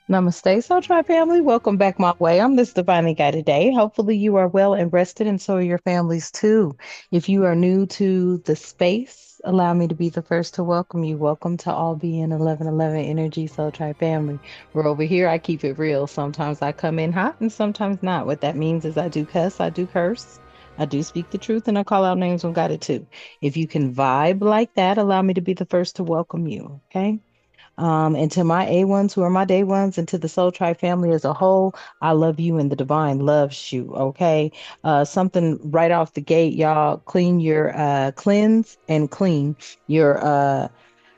Namaste, Soul Tribe family. Welcome back my way. I'm Miss Divinely Guided Day. Hopefully, you are well and rested, and so are your families too. If you are new to the space, allow me to be the first to welcome you. Welcome to all being 1111 Energy Soul Tribe family. We're over here. I keep it real. Sometimes I come in hot and sometimes not. What that means is I do cuss, I do curse, I do speak the truth, and I call out names on God it too. If you can vibe like that, allow me to be the first to welcome you. Okay. And to my A1s who are my day ones, and to the Soul Tribe family as a whole, I love you and the divine loves you. Okay. Something right off the gate, y'all cleanse and clean your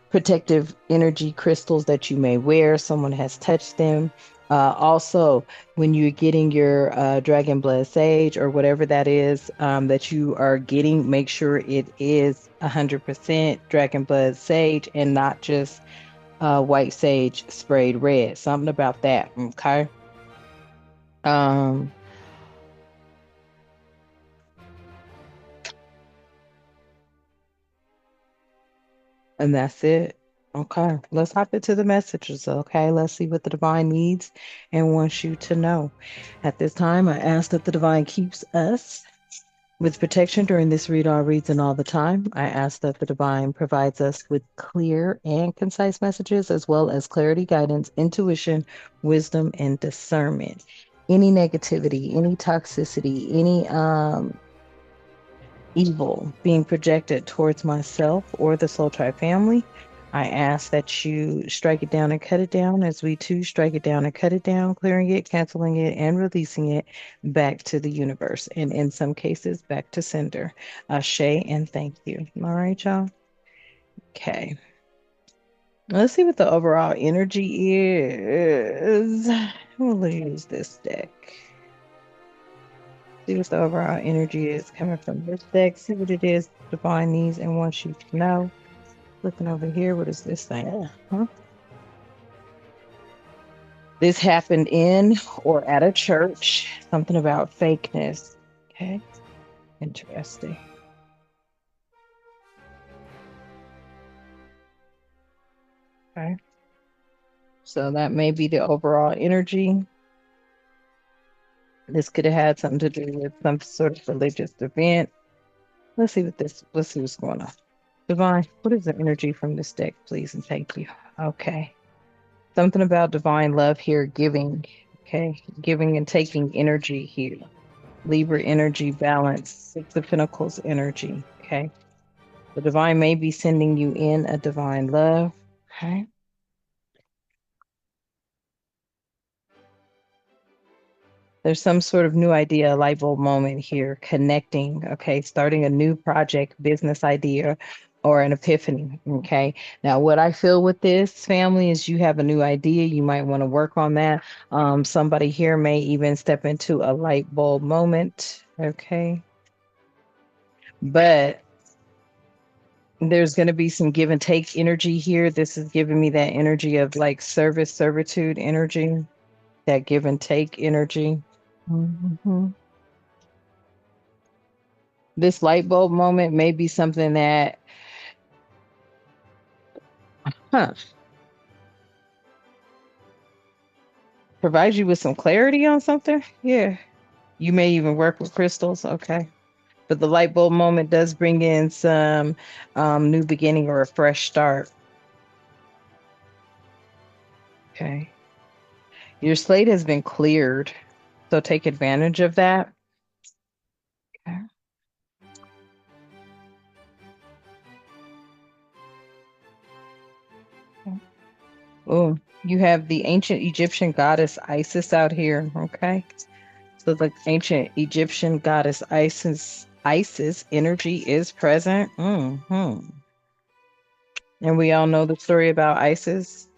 protective energy crystals that you may wear. Someone has touched them. Also, when you're getting your dragon blood sage or whatever that is that you are getting, make sure it is 100% dragon blood sage and not just white sage sprayed red. Something about that. Okay. Um, and that's it. Okay. Let's hop into the messages. Okay. Let's see what the divine needs and wants you to know. At this time, I ask that the divine keeps us with protection during this read all reads and all the time. I ask that the divine provides us with clear and concise messages as well as clarity, guidance, intuition, wisdom, and discernment. Any negativity, any toxicity, any evil being projected towards myself or the Soul Tribe family, I ask that you strike it down and cut it down as we too strike it down and cut it down, clearing it, canceling it, and releasing it back to the universe. And in some cases, back to sender. Ashe and thank you. All right, y'all. Okay. Let's see what the overall energy is. We'll use this deck. See what the overall energy is coming from this deck. See what it is divine needs and wants you to know. Looking over here, what is this thing? Huh? This happened in or at a church. Something about fakeness. Okay, interesting. Okay, so that may be the overall energy. This could have had something to do with some sort of religious event. Let's see what's going on. Divine, what is the energy from this deck, please? And thank you. Okay. Something about divine love here, giving. Okay. Giving and taking energy here. Libra energy balance, Six of Pentacles energy. Okay. The divine may be sending you in a divine love. Okay. There's some sort of new idea, light bulb moment here, connecting, okay, starting a new project, business idea, or an epiphany, okay? Now, what I feel with this family is you have a new idea, you might want to work on that. Somebody here may even step into a light bulb moment, okay? But there's going to be some give and take energy here. This is giving me that energy of like service, servitude energy, that give and take energy. Mhm. This light bulb moment may be something that, huh, provides you with some clarity on something. Yeah. You may even work with crystals. Okay. But the light bulb moment does bring in some new beginning or a fresh start. Okay. Your slate has been cleared. So take advantage of that. Okay. Oh, you have the ancient Egyptian goddess Isis out here. Okay. So the ancient Egyptian goddess Isis energy is present. And we all know the story about Isis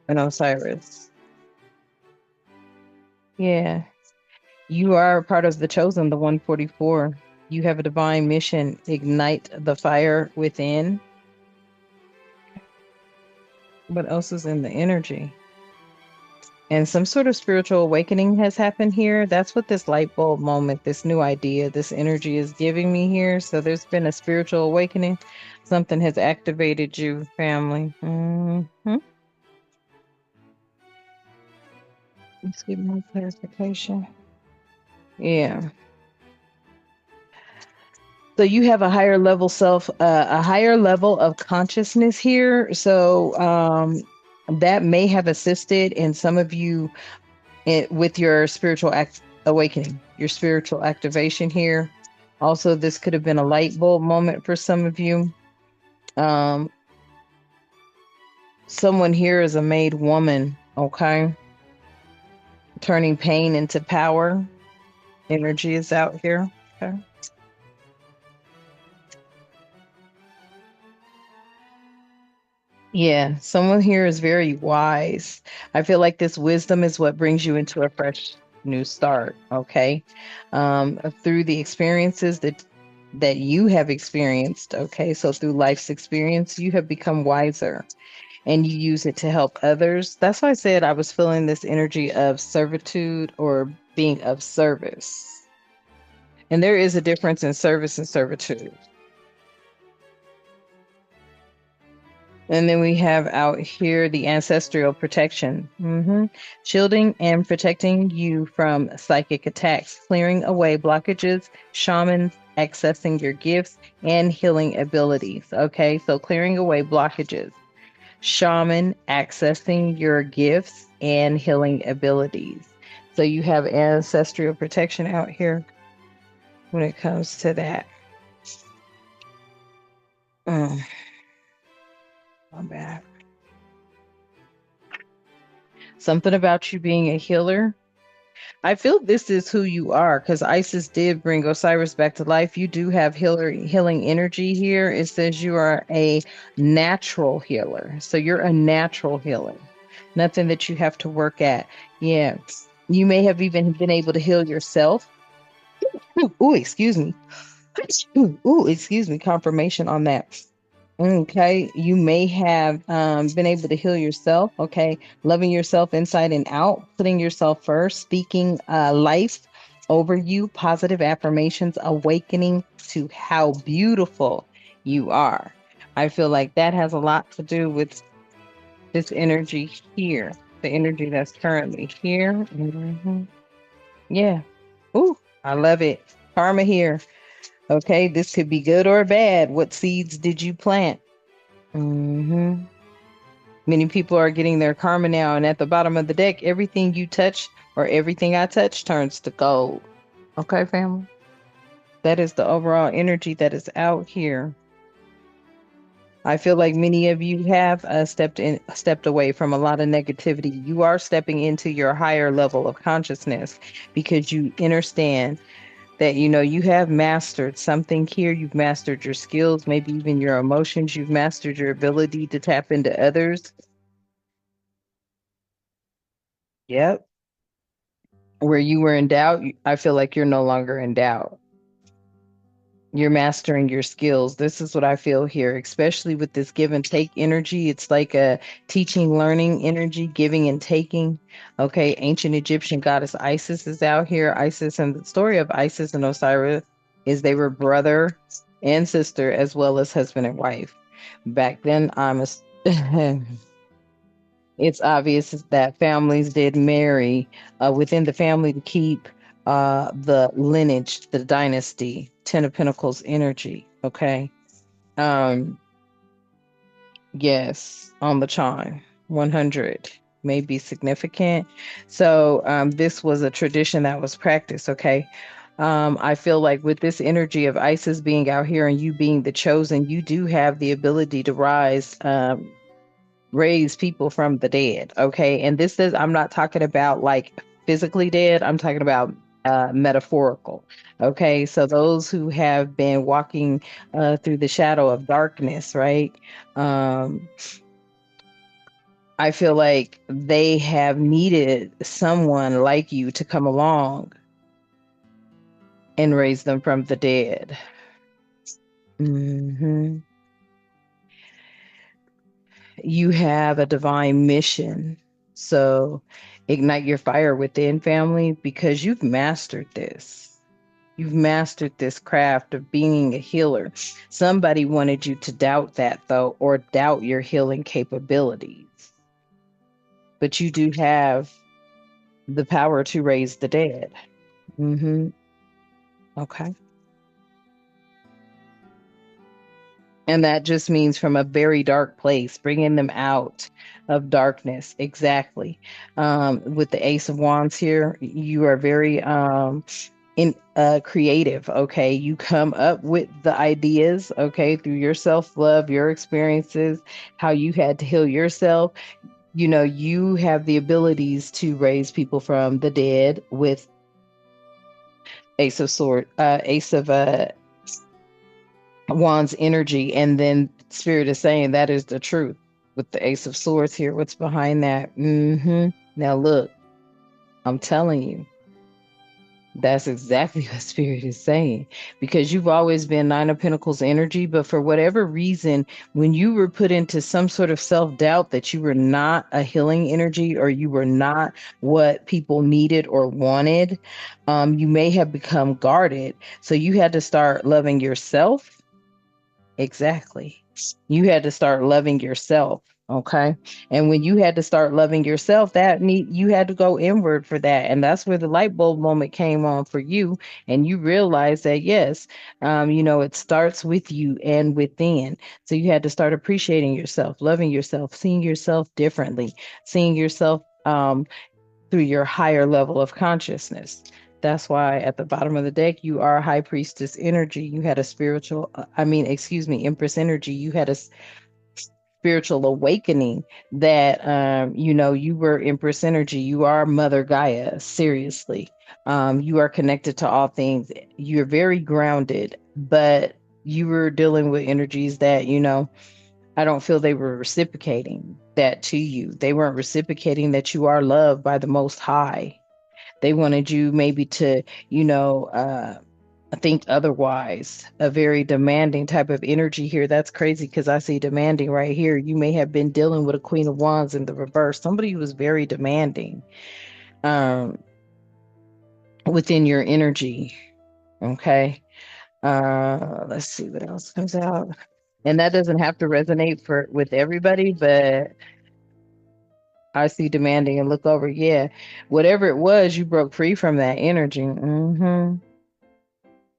and Osiris. Yeah. You are a part of the chosen, the 144. You have a divine mission. Ignite the fire within. What else is in the energy? And some sort of spiritual awakening has happened here. That's what this light bulb moment, this new idea, this energy is giving me here. So there's been a spiritual awakening. Something has activated you, family. Let's get more clarification. Yeah. So you have a higher level a higher level of consciousness here. So that may have assisted in some of you with your awakening, your spiritual activation here. Also, this could have been a light bulb moment for some of you. Um, Someone here is a made woman, okay? Turning pain into power. Energy is out here. Okay. Yeah, someone here is very wise. I feel like this wisdom is what brings you into a fresh new start, okay? Through the experiences that you have experienced, okay? So through life's experience, you have become wiser and you use it to help others. That's why I said I was feeling this energy of servitude or being of service. And there is a difference in service and servitude. And then we have out here the ancestral protection, shielding and protecting you from psychic attacks, clearing away blockages, shamans accessing your gifts and healing abilities. Okay, so clearing away blockages, shaman accessing your gifts and healing abilities. So you have ancestral protection out here when it comes to that. Mm, my bad. Something about you being a healer. I feel this is who you are because Isis did bring Osiris back to life. You do have healing energy here. It says you are a natural healer. So you're a natural healer. Nothing that you have to work at. Yeah. You may have even been able to heal yourself. Ooh, excuse me. Ooh, excuse me. Confirmation on that. Okay, you may have been able to heal yourself. Okay, loving yourself inside and out, putting yourself first, speaking life over you, positive affirmations, awakening to how beautiful you are. I feel like that has a lot to do with this energy here, the energy that's currently here. Yeah. Ooh, I love it. Karma here. Okay, this could be good or bad. What seeds did you plant? hmm Many people are getting their karma now, and at the bottom of the deck, everything you touch or everything I touch turns to gold. Okay, family? That is the overall energy that is out here. I feel like many of you have stepped away from a lot of negativity. You are stepping into your higher level of consciousness because you understand that you have mastered something here. You've mastered your skills, maybe even your emotions. You've mastered your ability to tap into others. Yep. Where you were in doubt, I feel like you're no longer in doubt. You're mastering your skills. This is what I feel here, especially with this give and take energy. It's like a teaching, learning energy, giving and taking. Okay, ancient Egyptian goddess Isis is out here. Isis, and the story of Isis and Osiris is they were brother and sister as well as husband and wife. Back then, it's obvious that families did marry within the family to keep the lineage, the dynasty, Ten of Pentacles energy. Okay. Um, yes, on the chime, 100 may be significant. So this was a tradition that was practiced. Okay. I feel like with this energy of Isis being out here and you being the chosen, you do have the ability to rise. Raise people from the dead. Okay. And this is, I'm not talking about like physically dead, I'm talking about metaphorical. Okay. So those who have been walking through the shadow of darkness, right? Um, I feel like they have needed someone like you to come along and raise them from the dead. hmm You have a divine mission. So ignite your fire within, family, because you've mastered this. You've mastered this craft of being a healer. Somebody wanted you to doubt that, though, or doubt your healing capabilities. But you do have the power to raise the dead. Hmm. Okay. And that just means from a very dark place, bringing them out of darkness. Exactly. With the Ace of Wands here, you are very in creative. Okay, you come up with the ideas. Okay, through your self love, your experiences, how you had to heal yourself. You know, you have the abilities to raise people from the dead with Ace of Wands energy, and then Spirit is saying that is the truth with the Ace of Swords here. What's behind that? Now look, I'm telling you, that's exactly what Spirit is saying, because you've always been Nine of Pentacles energy, but for whatever reason, when you were put into some sort of self-doubt that you were not a healing energy or you were not what people needed or wanted, you may have become guarded. So you had to start loving yourself. Exactly. You had to start loving yourself. Okay. And when you had to start loving yourself, you had to go inward for that. And that's where the light bulb moment came on for you. And you realized that, yes, it starts with you and within. So you had to start appreciating yourself, loving yourself, seeing yourself differently, seeing yourself through your higher level of consciousness. That's why at the bottom of the deck, you are high priestess energy. You had a excuse me, empress energy. You had a spiritual awakening that, you were empress energy. You are Mother Gaia, seriously. You are connected to all things. You're very grounded, but you were dealing with energies that, I don't feel they were reciprocating that to you. They weren't reciprocating that you are loved by the Most High. They wanted you maybe to, think otherwise, a very demanding type of energy here. That's crazy because I see demanding right here. You may have been dealing with a Queen of Wands in the reverse, somebody who was very demanding um, within your energy. Okay. Let's see what else comes out. And that doesn't have to resonate for with everybody, but I see demanding and look over. Yeah, whatever it was, you broke free from that energy.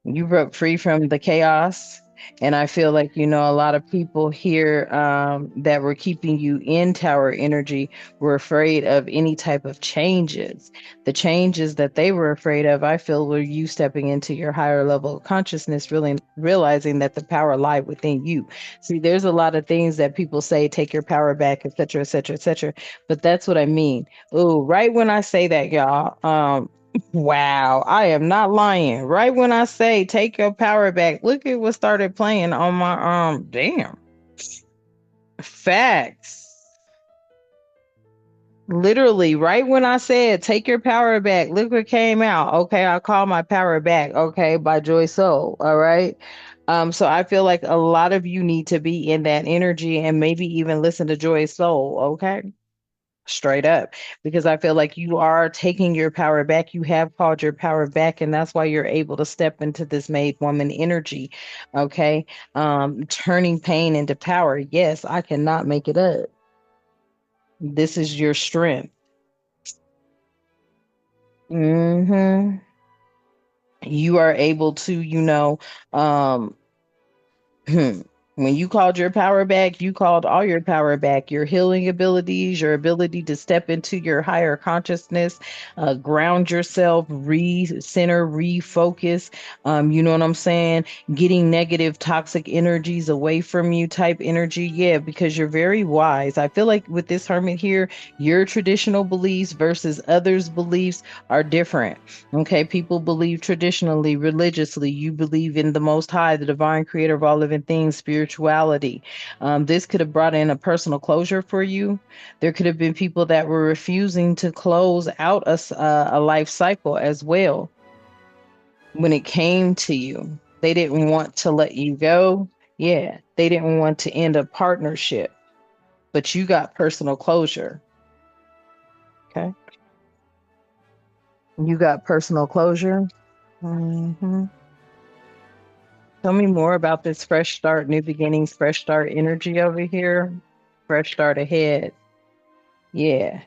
You broke free from the chaos. And I feel like, a lot of people here that were keeping you in tower energy were afraid of any type of changes. The changes that they were afraid of, I feel, were you stepping into your higher level of consciousness, really realizing that the power lied within you. See, there's a lot of things that people say, take your power back, et cetera, et cetera, et cetera. But that's what I mean. Oh, right when I say that, y'all, wow, I am not lying. Right when I say take your power back, look at what started playing on my damn. Facts. Literally, right when I said take your power back, look what came out. Okay, I call my power back, okay, by Joy Soul. All right. So I feel like a lot of you need to be in that energy and maybe even listen to Joy Soul, okay? Straight up, because I feel like you are taking your power back. You have called your power back, and that's why you're able to step into this made woman energy. Okay. Turning pain into power. Yes, I cannot make it up. This is your strength. Hmm. You are able to, Hmm. When you called your power back, you called all your power back, your healing abilities, your ability to step into your higher consciousness, ground yourself, re-center, refocus. You know what I'm saying? Getting negative, toxic energies away from you type energy. Yeah, because you're very wise. I feel like with this hermit here, your traditional beliefs versus others' beliefs are different. Okay, people believe traditionally, religiously. You believe in the Most High, the divine creator of all living things, spirituality. This could have brought in a personal closure for you. There could have been people that were refusing to close out a life cycle as well when it came to you. They didn't want to let you go. Yeah, they didn't want to end a partnership, but you got personal closure. Okay, you got personal closure. Hmm. Tell me more about this fresh start, new beginnings, fresh start energy over here. Fresh start ahead. Yeah.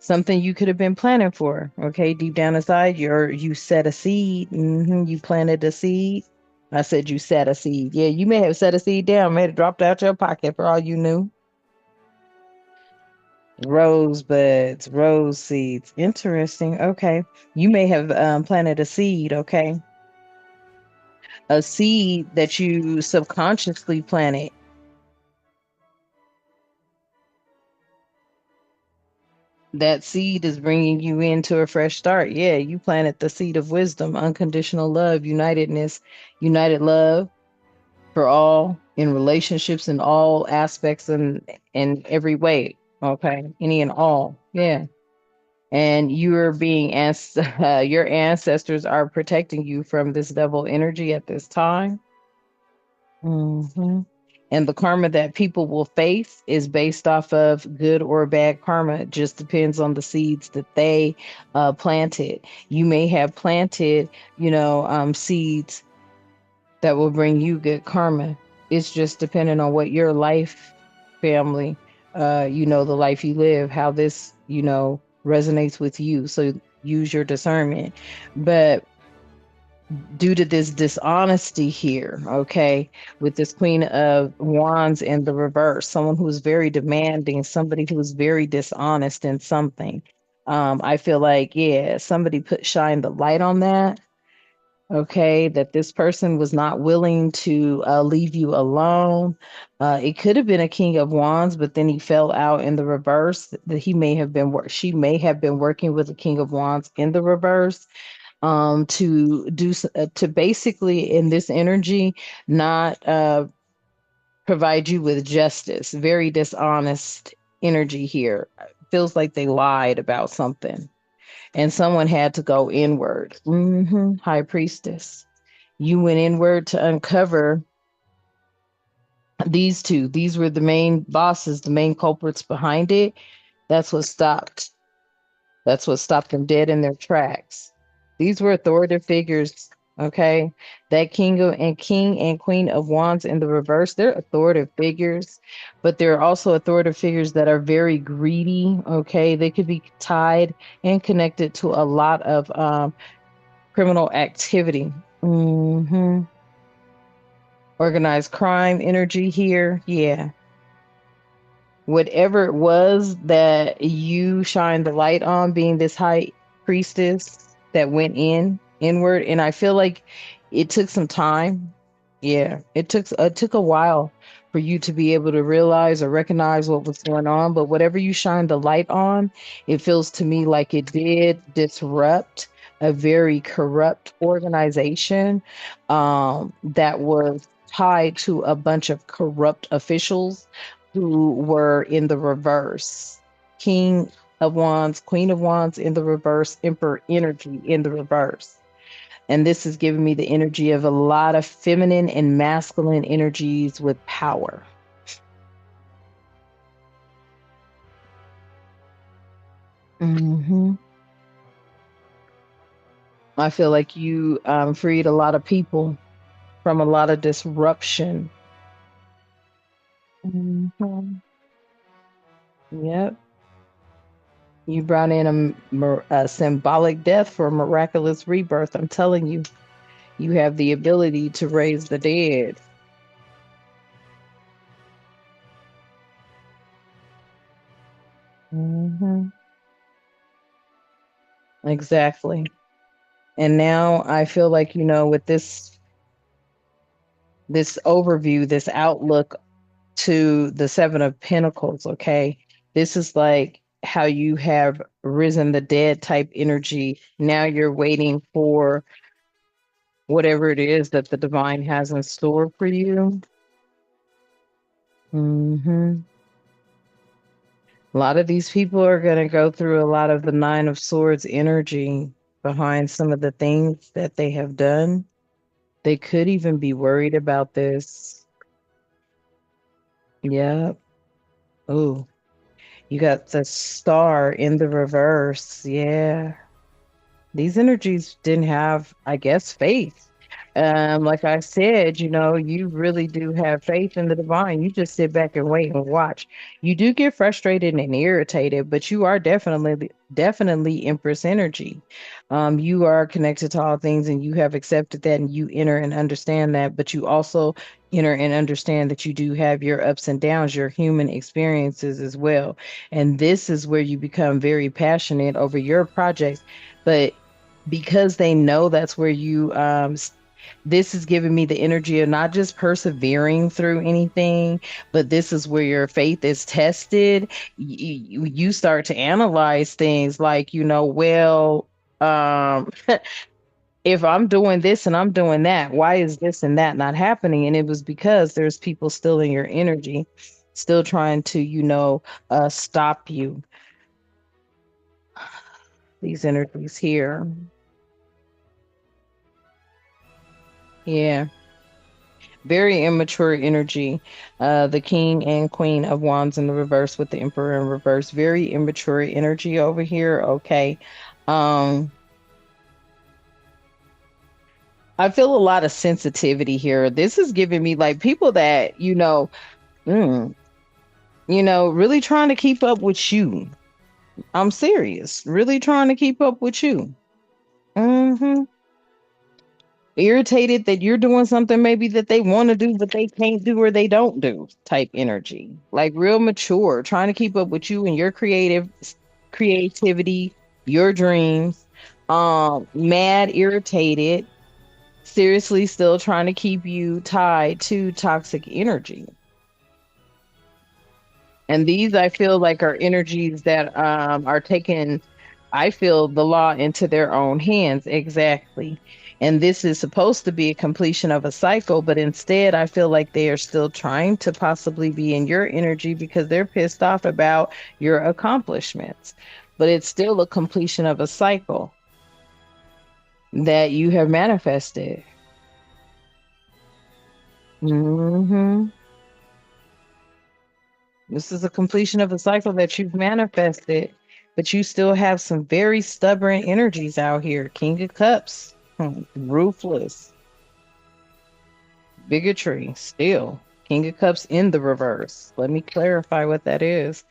something you could have been planning for. Okay, deep down inside, you set a seed. You planted a seed. I said you set a seed. Yeah, you may have set a seed down, may have dropped out your pocket for all you knew. Rosebuds, rose seeds. Interesting. Okay. You may have planted a seed, okay? A seed that you subconsciously planted. That seed is bringing you into a fresh start. Yeah, you planted the seed of wisdom, unconditional love, unitedness, united love for all in relationships in all aspects and in every way. Okay, any and all. Yeah. And you're being your ancestors are protecting you from this devil energy at this time. hmm And the karma that people will face is based off of good or bad karma. It just depends on the seeds that they planted. You may have planted, seeds that will bring you good karma. It's just depending on what your life, family, the life you live, how this, resonates with you. So use your discernment. But due to this dishonesty here, okay, with this Queen of Wands in the reverse, someone who's very demanding, somebody who's very dishonest in something. I feel like, yeah, somebody shine the light on that. Okay, that this person was not willing to leave you alone. It could have been a King of Wands, but then he fell out in the reverse. That he may have been, she may have been working with a King of Wands in the reverse to basically in this energy not provide you with justice. Very dishonest energy here. Feels like they lied about something, and someone had to go inward. High Priestess, you went inward to uncover these two. These were the main bosses, the main culprits behind it. That's what stopped That's what stopped them dead in their tracks. These were authoritative figures, okay? That King and Queen of Wands in the reverse, they're authoritative figures, but they're also authoritative figures that are very greedy, okay? They could be tied and connected to a lot of criminal activity. hmm Organized crime energy here. Yeah, whatever it was that you shined the light on, being this high priestess that went inward. And I feel like it took some time. Yeah, it took a while for you to be able to realize or recognize what was going on. But whatever you shined the light on, it feels to me like it did disrupt a very corrupt organization that was tied to a bunch of corrupt officials who were in the reverse. King of Wands, Queen of Wands in the reverse, Emperor energy in the reverse. And this is giving me the energy of a lot of feminine and masculine energies with power. hmm I feel like you freed a lot of people from a lot of disruption. hmm Yep. You brought in a symbolic death for a miraculous rebirth. I'm telling you, you have the ability to raise the dead. hmm Exactly. And now I feel like, with this overview, this outlook to the Seven of Pentacles, okay? This is like how you have risen the dead type energy. Now you're waiting for whatever it is that the divine has in store for you. hmm A lot of these people are going to go through a lot of the Nine of Swords energy behind some of the things that they have done. They could even be worried about this. Yeah. Oh, you got the star in the reverse. Yeah. These energies didn't have, I guess, faith. Like I said, you really do have faith in the divine. You just sit back and wait and watch. You do get frustrated and irritated, but you are definitely Empress energy. You are connected to all things and you have accepted that and you enter and understand that, but you also enter and understand that you do have your ups and downs, your human experiences as well. And this is where you become very passionate over your projects. But because they know that's where this is giving me the energy of not just persevering through anything, but this is where your faith is tested. You start to analyze things like, um, if I'm doing this and I'm doing that, why is this and that not happening? And it was because there's people still in your energy, still trying to, stop you. These energies here. Yeah. Very immature energy. The king and queen of wands in the reverse with the emperor in reverse. Very immature energy over here. Okay. Um, I feel a lot of sensitivity here. This is giving me like people that, mm, really trying to keep up with you. I'm serious. Really trying to keep up with you. Hmm. Irritated that you're doing something maybe that they want to do but they can't do or they don't do type energy, like real mature, trying to keep up with you and your creativity, your dreams. Mad, irritated, seriously still trying to keep you tied to toxic energy. And these, I feel like, are energies that are taking, I feel, the law into their own hands. Exactly. And this is supposed to be a completion of a cycle, but instead, I feel like they are still trying to possibly be in your energy because they're pissed off about your accomplishments. But it's still a completion of a cycle that you have manifested. Hmm. This is a completion of a cycle that you've manifested, but you still have some very stubborn energies out here. King of Cups, ruthless, bigotry, still. King of Cups in the reverse. Let me clarify what that is.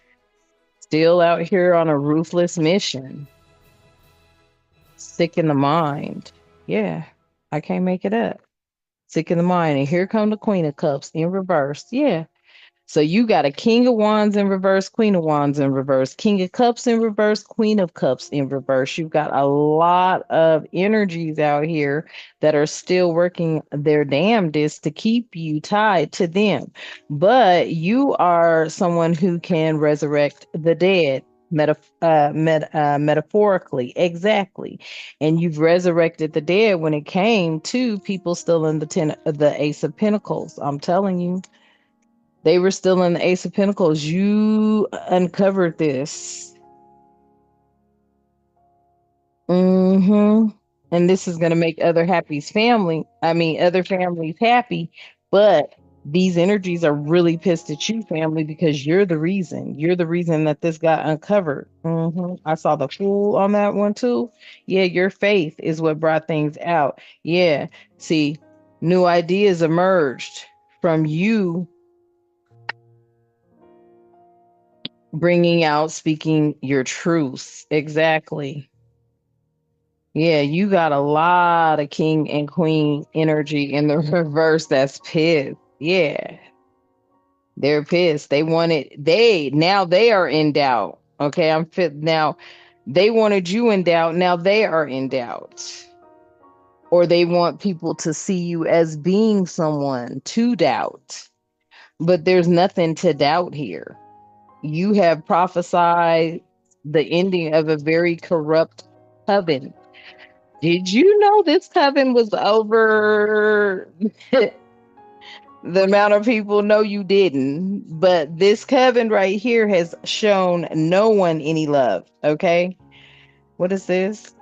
Still out here on a ruthless mission, sick in the mind. Yeah, I can't make it up. Sick in the mind. And here come the Queen of Cups in reverse. Yeah, so you got a King of Wands in reverse, Queen of Wands in reverse, King of Cups in reverse, Queen of Cups in reverse. You've got a lot of energies out here that are still working their damnedest to keep you tied to them. But you are someone who can resurrect the dead. Metaphorically, exactly, and you've resurrected the dead when it came to people still in the Ace of Pentacles. I'm telling you, they were still in the Ace of Pentacles. You uncovered this. Hmm. And this is going to make other families happy. But these energies are really pissed at you, family, because you're the reason. You're the reason that this got uncovered. I saw the fool on that one too. Yeah, your faith is what brought things out. Yeah. See, new ideas emerged from you bringing out, speaking your truths. Exactly. Yeah, you got a lot of king and queen energy in the reverse that's pissed. Yeah, they're pissed. Now they are in doubt. Okay, I'm fit now. They wanted you in doubt. Now they are in doubt. Or they want people to see you as being someone to doubt. But there's nothing to doubt here. You have prophesied the ending of a very corrupt coven. Did you know this coven was over? The amount of people know you didn't, but this coven right here has shown no one any love. Okay, what is this?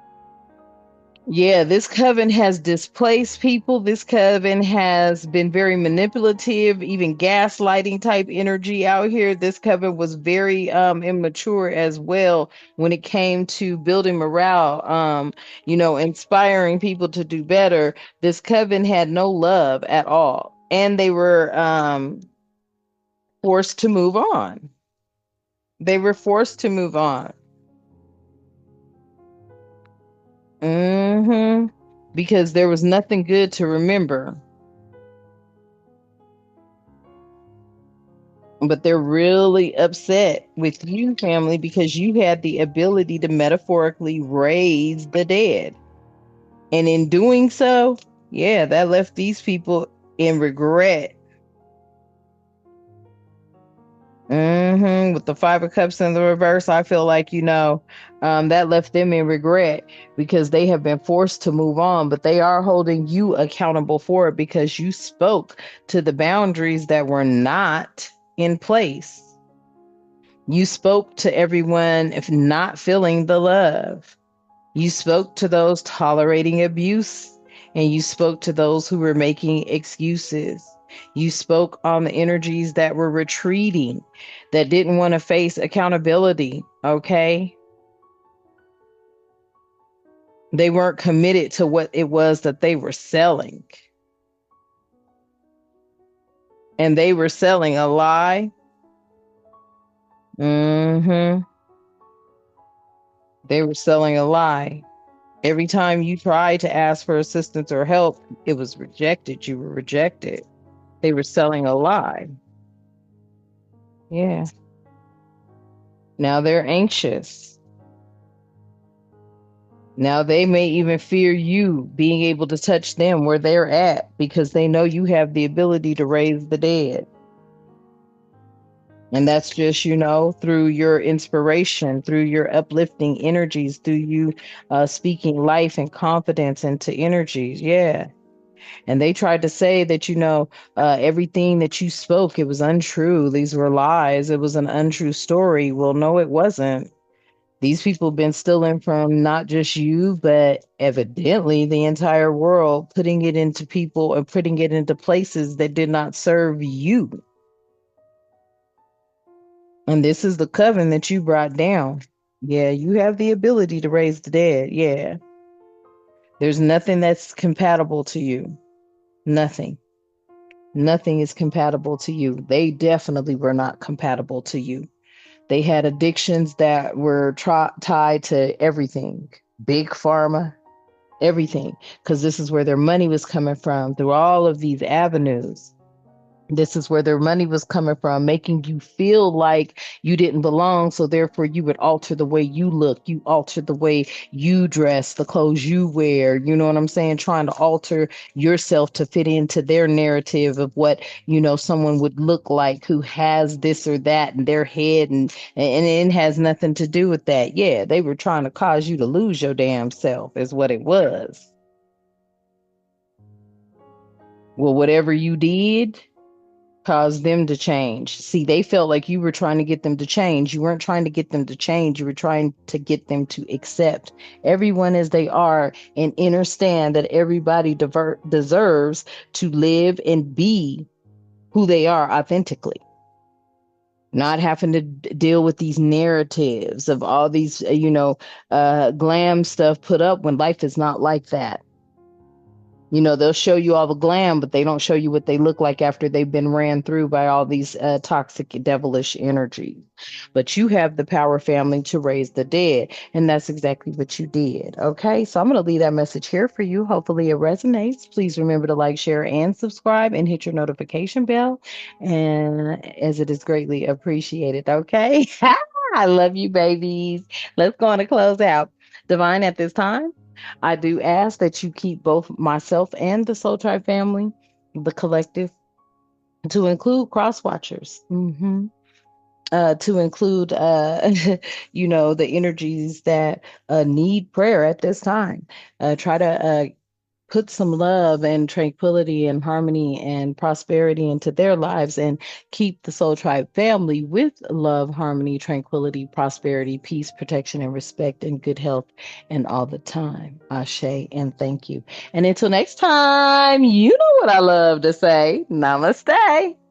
Yeah, this coven has displaced people. This coven has been very manipulative, even gaslighting type energy out here. This coven was very immature as well when it came to building morale, inspiring people to do better. This coven had no love at all. And they were forced to move on. They were forced to move on. Hmm. Because there was nothing good to remember. But they're really upset with you, family, because you had the ability to metaphorically raise the dead. And in doing so, yeah, that left these people in regret. With the five of cups in the reverse, I feel like, that left them in regret because they have been forced to move on, but they are holding you accountable for it because you spoke to the boundaries that were not in place. You spoke to everyone if not feeling the love. You spoke to those tolerating abuse, and you spoke to those who were making excuses. You spoke on the energies that were retreating, that didn't want to face accountability. Okay. They weren't committed to what it was that they were selling. And they were selling a lie. Hmm. They were selling a lie. Every time you tried to ask for assistance or help, it was rejected. You were rejected. They were selling a lie. Yeah. Now they're anxious. Now they may even fear you being able to touch them where they're at because they know you have the ability to raise the dead. And that's just, through your inspiration, through your uplifting energies, through you speaking life and confidence into energies. Yeah. And they tried to say that, everything that you spoke, it was untrue. These were lies. It was an untrue story. Well, no, it wasn't. These people have been stealing from not just you, but evidently the entire world, putting it into people and putting it into places that did not serve you. And this is the coven that you brought down. Yeah, you have the ability to raise the dead. Yeah. There's nothing that's compatible to you. Nothing. Nothing is compatible to you. They definitely were not compatible to you. They had addictions that were tied to everything, big pharma, everything, because this is where their money was coming from through all of these avenues. This is where their money was coming from, making you feel like you didn't belong. So therefore, you would alter the way you look, you alter the way you dress, the clothes you wear. You know what I'm saying? Trying to alter yourself to fit into their narrative of what someone would look like who has this or that in their head, and it has nothing to do with that. Yeah, they were trying to cause you to lose your damn self, is what it was. Well, whatever you did cause them to change. See, they felt like you were trying to get them to change. You weren't trying to get them to change. You were trying to get them to accept everyone as they are and understand that everybody deserves to live and be who they are authentically. Not having to deal with these narratives of all these, glam stuff put up when life is not like that. They'll show you all the glam, but they don't show you what they look like after they've been ran through by all these toxic, devilish energies. But you have the power, family, to raise the dead. And that's exactly what you did. Okay. So I'm going to leave that message here for you. Hopefully it resonates. Please remember to like, share, and subscribe and hit your notification bell. And as it is greatly appreciated. Okay. I love you, babies. Let's go on and close out. Divine, at this time, I do ask that you keep both myself and the Soul Tribe family, the collective, to include cross watchers, to include, the energies that need prayer at this time. Try to put some love and tranquility and harmony and prosperity into their lives and keep the Soul Tribe family with love, harmony, tranquility, prosperity, peace, protection, and respect and good health and all the time. Ashe and thank you. And until next time, you know what I love to say. Namaste.